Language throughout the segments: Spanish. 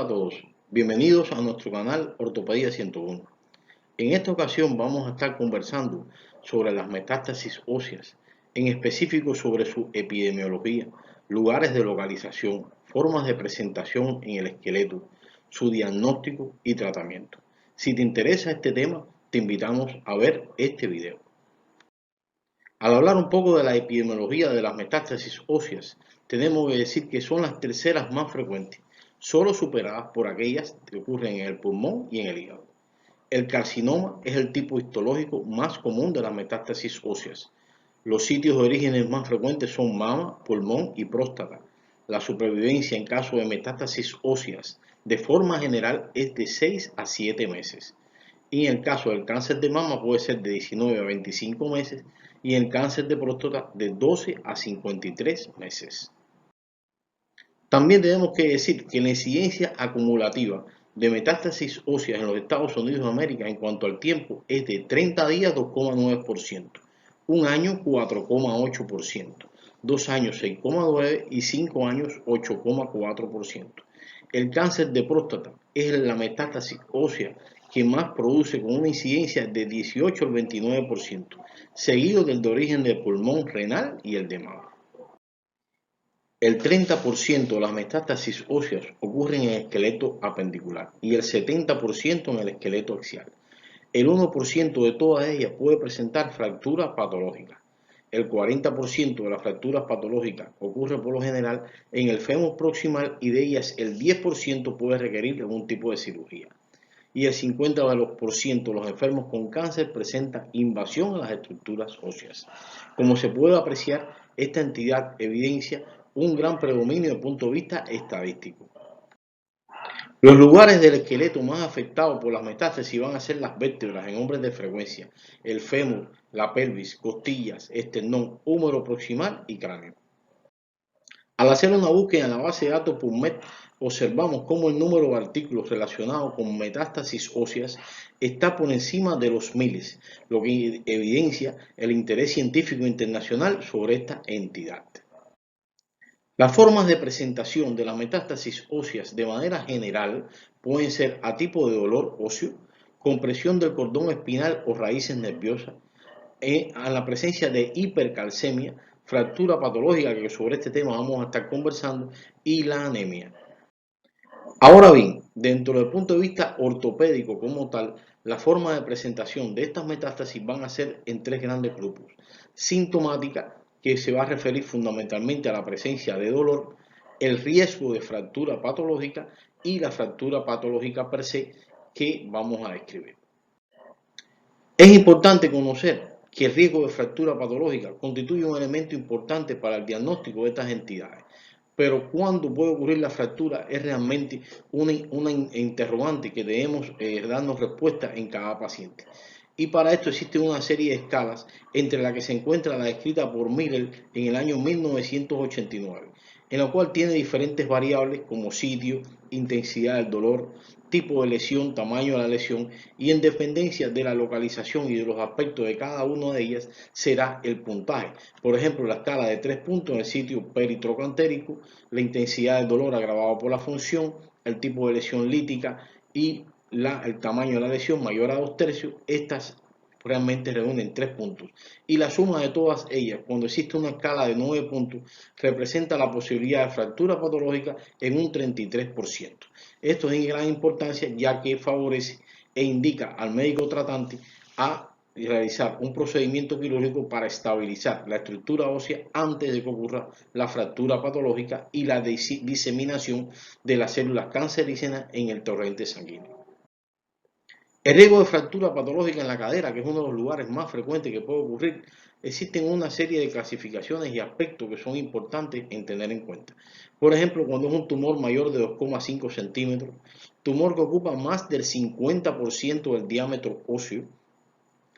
Hola a todos, bienvenidos a nuestro canal Ortopedia 101. En esta ocasión vamos a estar conversando sobre las metástasis óseas, en específico sobre su epidemiología, lugares de localización, formas de presentación en el esqueleto, su diagnóstico y tratamiento. Si te interesa este tema, te invitamos a ver este video. Al hablar un poco de la epidemiología de las metástasis óseas, tenemos que decir que son las terceras más frecuentes, solo superadas por aquellas que ocurren en el pulmón y en el hígado. El carcinoma es el tipo histológico más común de las metástasis óseas. Los sitios de orígenes más frecuentes son mama, pulmón y próstata. La supervivencia en caso de metástasis óseas, de forma general, es de 6 a 7 meses. Y en el caso del cáncer de mama puede ser de 19 a 25 meses y en el cáncer de próstata de 12 a 53 meses. También tenemos que decir que la incidencia acumulativa de metástasis óseas en los Estados Unidos de América en cuanto al tiempo es de 30 días 2,9%, un año 4,8%, 2 años 6,9% y 5 años 8,4%. El cáncer de próstata es la metástasis ósea que más produce con una incidencia de 18 al 29%, seguido del de origen del pulmón, renal y el de mama. El 30% de las metástasis óseas ocurren en el esqueleto apendicular y el 70% en el esqueleto axial. El 1% de todas ellas puede presentar fracturas patológicas. El 40% de las fracturas patológicas ocurre por lo general en el fémur proximal y de ellas el 10% puede requerir algún tipo de cirugía. Y el 50% de los enfermos con cáncer presentan invasión a las estructuras óseas. Como se puede apreciar, esta entidad evidencia un gran predominio desde el punto de vista estadístico. Los lugares del esqueleto más afectados por las metástasis van a ser las vértebras en hombres de frecuencia, el fémur, la pelvis, costillas, esternón, húmero proximal y cráneo. Al hacer una búsqueda en la base de datos PubMed, observamos cómo el número de artículos relacionados con metástasis óseas está por encima de los miles, lo que evidencia el interés científico internacional sobre esta entidad. Las formas de presentación de las metástasis óseas de manera general pueden ser a tipo de dolor óseo, compresión del cordón espinal o raíces nerviosas, a la presencia de hipercalcemia, fractura patológica, que sobre este tema vamos a estar conversando, y la anemia. Ahora bien, dentro del punto de vista ortopédico como tal, la forma de presentación de estas metástasis van a ser en tres grandes grupos. Sintomática, que se va a referir fundamentalmente a la presencia de dolor, el riesgo de fractura patológica y la fractura patológica per se que vamos a describir. Es importante conocer que el riesgo de fractura patológica constituye un elemento importante para el diagnóstico de estas entidades, pero cuándo puede ocurrir la fractura es realmente una interrogante que debemos darnos respuesta en cada paciente. Y para esto existe una serie de escalas, entre las que se encuentra la descrita por Miller en el año 1989, en la cual tiene diferentes variables como sitio, intensidad del dolor, tipo de lesión, tamaño de la lesión, y en dependencia de la localización y de los aspectos de cada una de ellas será el puntaje. Por ejemplo, la escala de 3 puntos en el sitio peritrocantérico, la intensidad del dolor agravado por la función, el tipo de lesión lítica y el tamaño de la lesión mayor a 2/3, estas realmente reúnen 3 puntos. Y la suma de todas ellas, cuando existe una escala de 9 puntos, representa la posibilidad de fractura patológica en un 33%. Esto es de gran importancia, ya que favorece e indica al médico tratante a realizar un procedimiento quirúrgico para estabilizar la estructura ósea antes de que ocurra la fractura patológica y la diseminación de las células cancerígenas en el torrente sanguíneo. El riesgo de fractura patológica en la cadera, que es uno de los lugares más frecuentes que puede ocurrir, existen una serie de clasificaciones y aspectos que son importantes en tener en cuenta. Por ejemplo, cuando es un tumor mayor de 2,5 centímetros, tumor que ocupa más del 50% del diámetro óseo,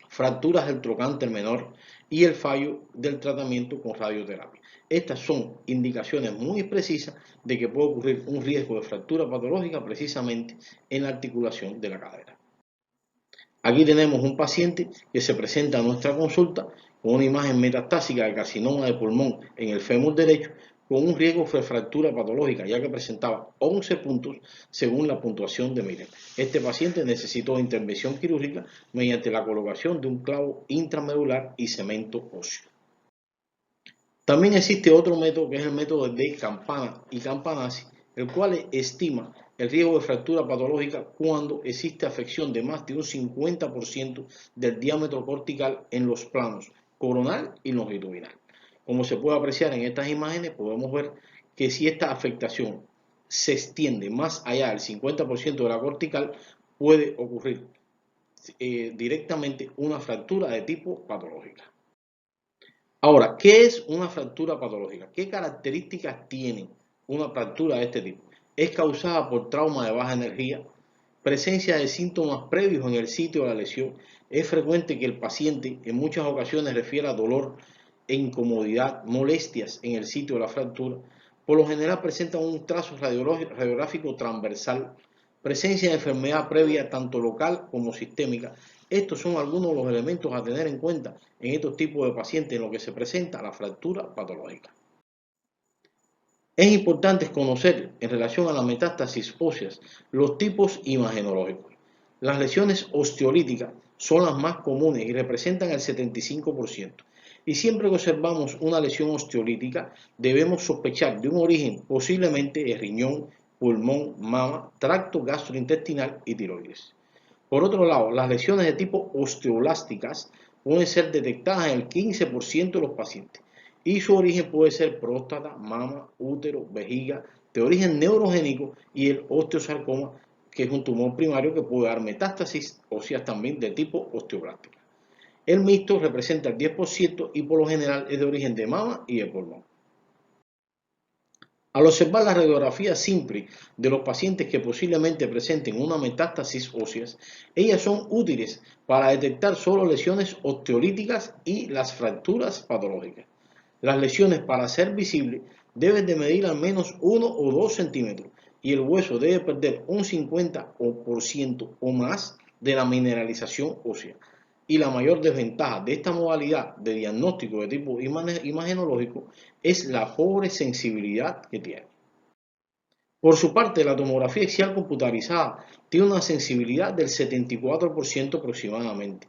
fracturas del trocánter menor y el fallo del tratamiento con radioterapia. Estas son indicaciones muy precisas de que puede ocurrir un riesgo de fractura patológica precisamente en la articulación de la cadera. Aquí tenemos un paciente que se presenta a nuestra consulta con una imagen metastásica de carcinoma de pulmón en el fémur derecho, con un riesgo de fractura patológica, ya que presentaba 11 puntos según la puntuación de Miller. Este paciente necesitó intervención quirúrgica mediante la colocación de un clavo intramedular y cemento óseo. También existe otro método que es el método de Campana y Campanasi, el cual estima el riesgo de fractura patológica cuando existe afección de más de un 50% del diámetro cortical en los planos coronal y longitudinal. Como se puede apreciar en estas imágenes, podemos ver que si esta afectación se extiende más allá del 50% de la cortical, puede ocurrir directamente una fractura de tipo patológica. Ahora, ¿qué es una fractura patológica? ¿Qué características tiene una fractura de este tipo? Es causada por trauma de baja energía, presencia de síntomas previos en el sitio de la lesión. Es frecuente que el paciente en muchas ocasiones refiera dolor e incomodidad, molestias en el sitio de la fractura. Por lo general presenta un trazo radiográfico transversal, presencia de enfermedad previa tanto local como sistémica. Estos son algunos de los elementos a tener en cuenta en estos tipos de pacientes en los que se presenta la fractura patológica. Es importante conocer en relación a la metástasis óseas los tipos imagenológicos. Las lesiones osteolíticas son las más comunes y representan el 75%. Y siempre que observamos una lesión osteolítica, debemos sospechar de un origen posiblemente de riñón, pulmón, mama, tracto gastrointestinal y tiroides. Por otro lado, las lesiones de tipo osteoblásticas pueden ser detectadas en el 15% de los pacientes y su origen puede ser próstata, mama, útero, vejiga, de origen neurogénico y el osteosarcoma, que es un tumor primario que puede dar metástasis óseas también de tipo osteoblástica. El mixto representa el 10% y por lo general es de origen de mama y de pulmón. Al observar la radiografía simple de los pacientes que posiblemente presenten una metástasis óseas, ellas son útiles para detectar solo lesiones osteolíticas y las fracturas patológicas. Las lesiones, para ser visibles, deben de medir al menos 1 o 2 centímetros y el hueso debe perder un 50% o más de la mineralización ósea. Y la mayor desventaja de esta modalidad de diagnóstico de tipo imagenológico es la pobre sensibilidad que tiene. Por su parte, la tomografía axial computarizada tiene una sensibilidad del 74% aproximadamente.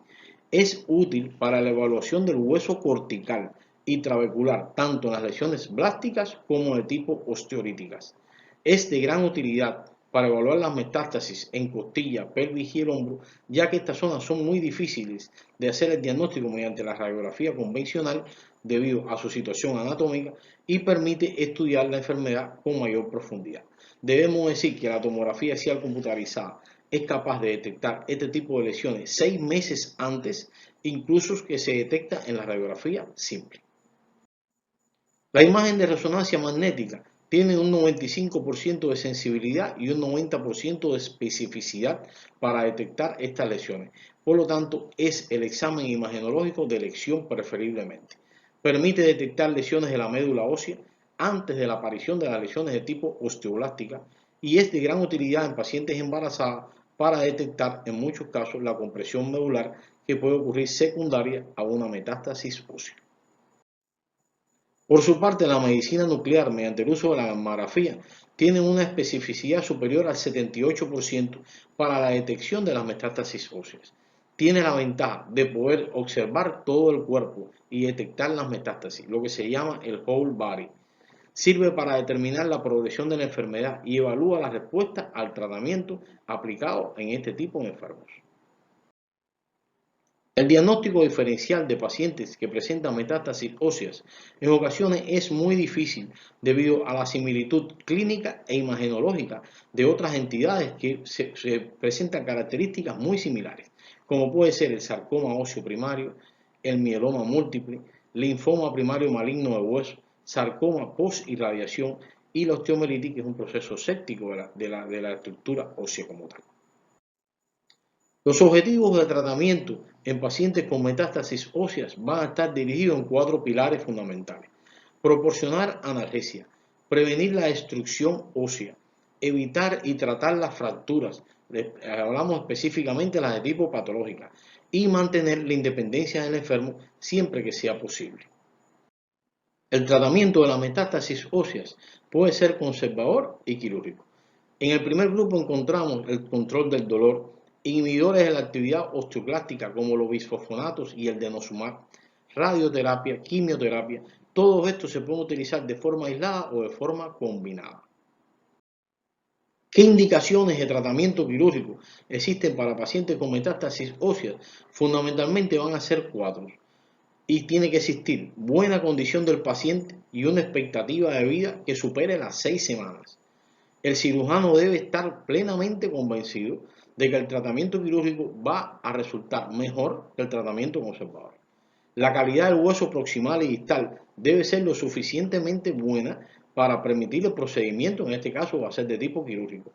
Es útil para la evaluación del hueso cortical y trabecular, tanto en las lesiones blásticas como de tipo osteolíticas. Es de gran utilidad para evaluar las metástasis en costilla, pelvis y el hombro, ya que estas zonas son muy difíciles de hacer el diagnóstico mediante la radiografía convencional debido a su situación anatómica y permite estudiar la enfermedad con mayor profundidad. Debemos decir que la tomografía axial computarizada es capaz de detectar este tipo de lesiones 6 meses antes, incluso que se detecta en la radiografía simple. La imagen de resonancia magnética tiene un 95% de sensibilidad y un 90% de especificidad para detectar estas lesiones. Por lo tanto, es el examen imagenológico de elección preferiblemente. Permite detectar lesiones de la médula ósea antes de la aparición de las lesiones de tipo osteoblástica y es de gran utilidad en pacientes embarazadas para detectar en muchos casos la compresión medular que puede ocurrir secundaria a una metástasis ósea. Por su parte, la medicina nuclear, mediante el uso de la gammagrafía, tiene una especificidad superior al 78% para la detección de las metástasis óseas. Tiene la ventaja de poder observar todo el cuerpo y detectar las metástasis, lo que se llama el whole body. Sirve para determinar la progresión de la enfermedad y evalúa la respuesta al tratamiento aplicado en este tipo de enfermos. El diagnóstico diferencial de pacientes que presentan metástasis óseas en ocasiones es muy difícil debido a la similitud clínica e imagenológica de otras entidades que se presentan características muy similares, como puede ser el sarcoma óseo primario, el mieloma múltiple, linfoma primario maligno de hueso, sarcoma post-irradiación y la osteomielitis, que es un proceso séptico de la estructura ósea como tal. Los objetivos de tratamiento en pacientes con metástasis óseas van a estar dirigidos en 4 pilares fundamentales. Proporcionar analgesia, prevenir la destrucción ósea, evitar y tratar las fracturas, hablamos específicamente de las de tipo patológica, y mantener la independencia del enfermo siempre que sea posible. El tratamiento de la metástasis óseas puede ser conservador y quirúrgico. En el primer grupo encontramos el control del dolor, inhibidores de la actividad osteoclástica como los bisfosfonatos y el denosumab, radioterapia, quimioterapia. Todos estos se pueden utilizar de forma aislada o de forma combinada. ¿Qué indicaciones de tratamiento quirúrgico existen para pacientes con metástasis óseas? Fundamentalmente van a ser 4. Y tiene que existir buena condición del paciente y una expectativa de vida que supere las 6 semanas. El cirujano debe estar plenamente convencido de que el tratamiento quirúrgico va a resultar mejor que el tratamiento conservador. La calidad del hueso proximal y distal debe ser lo suficientemente buena para permitir el procedimiento, en este caso va a ser de tipo quirúrgico.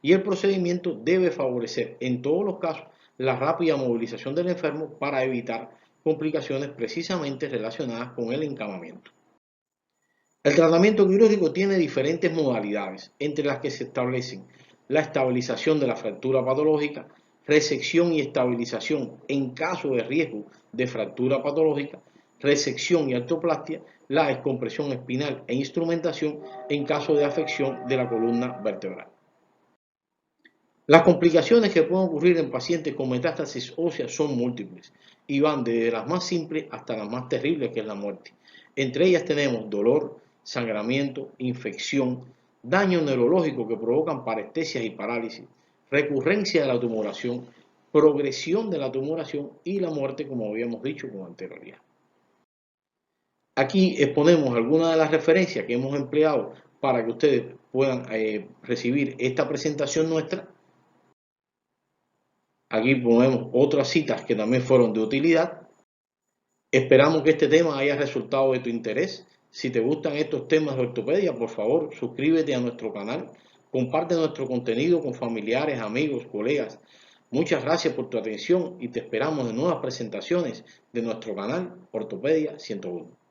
Y el procedimiento debe favorecer en todos los casos la rápida movilización del enfermo para evitar complicaciones precisamente relacionadas con el encamamiento. El tratamiento quirúrgico tiene diferentes modalidades, entre las que se establecen la estabilización de la fractura patológica, resección y estabilización en caso de riesgo de fractura patológica, resección y artroplastia, la descompresión espinal e instrumentación en caso de afección de la columna vertebral. Las complicaciones que pueden ocurrir en pacientes con metástasis ósea son múltiples y van desde las más simples hasta las más terribles, que es la muerte. Entre ellas tenemos dolor, sangramiento, infección, daño neurológico que provocan parestesias y parálisis, recurrencia de la tumoración, progresión de la tumoración y la muerte, como habíamos dicho con anterioridad. Aquí exponemos algunas de las referencias que hemos empleado para que ustedes puedan recibir esta presentación nuestra. Aquí ponemos otras citas que también fueron de utilidad. Esperamos que este tema haya resultado de tu interés. Si te gustan estos temas de ortopedia, por favor, suscríbete a nuestro canal, comparte nuestro contenido con familiares, amigos, colegas. Muchas gracias por tu atención y te esperamos en nuevas presentaciones de nuestro canal Ortopedia 101.